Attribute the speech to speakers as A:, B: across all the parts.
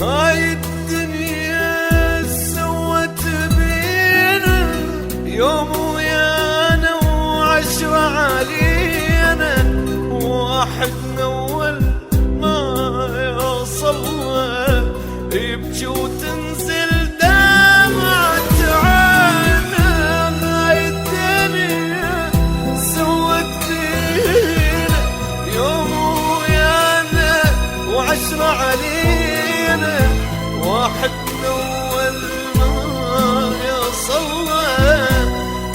A: هاي الدنيا سوت بينا يوم ويانا وعشرة علينا، واحد أول ما يوصلنا يبكي وتنزل دمعة عينه. هاي الدنيا سوت بينا يوم ويانا وعشرة علينا، واحد أول ما يوصلنا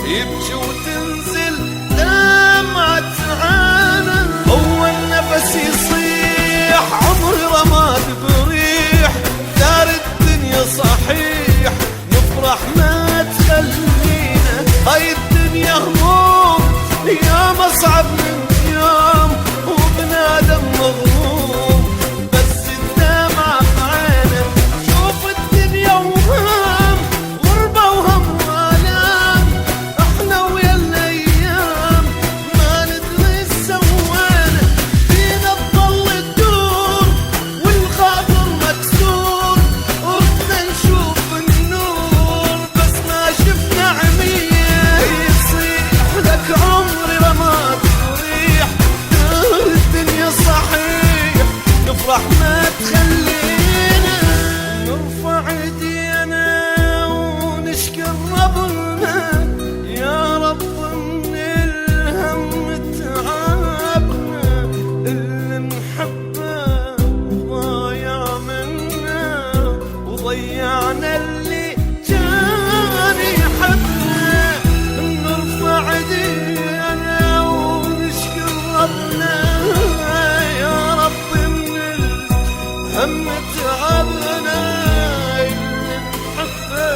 A: يبكي وتنزل دمعة عينه. أول نفس يصيح عمري رماد بريح، دار الدنيا صحيح نفرح ما تخلينا. هاي الدنيا هموم يوم أصعب من يوم، وبنادم مغموم بس الدمعة بعينه. شوف الدنيا وهام غربة وهم وآلام، احنا ويا الأيام ما ندري سوينا. فينا تضل تدور والخاطر مكسور، ورحنا نشوف النور بس ما شفنا عمية. يصيح لك عمري رماد وريح، دار الدنيا صحيح نفرح ما تخلينا. نرفع ايدينا ونشكر ربنا، يا رب من الهم تعبنا. اللي نحبه ضايع منا، وضيعنا اللي كان يحبنا. نرفع ايدينا ونشكر ربنا، يا رب من الهم تعبنا. اللي نحبه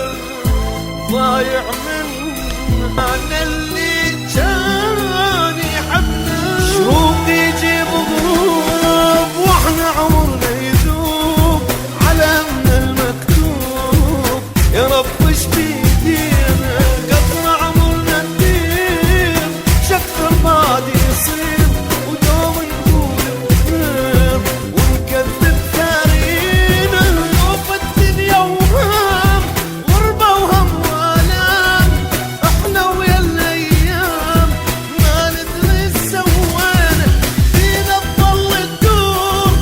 A: ضايع منا، اللي كان يحبنا. شروق يجيب غروب واحنا عمرنا يذوب على من المكتوب. يا رب اش بيدينا قطر عمرنا ندير، شكر الماضي يصير ودوم نقول بخير ونكذب ثارينا. شوف الدنيا وهام غربة وهم وآلام، احنا ويا الأيام ما ندري سوينا. فينا تضل تدور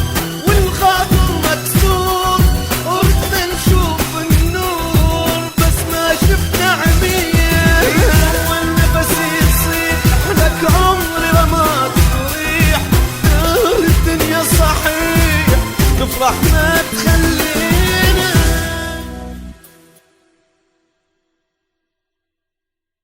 A: والخاطر مكسور، ورحنا نشوف النور بس ما شفنا عمية. أول نفس يصيح لك عمري رماد وريح، دار الدنيا صحيح نفرح ما تخلي.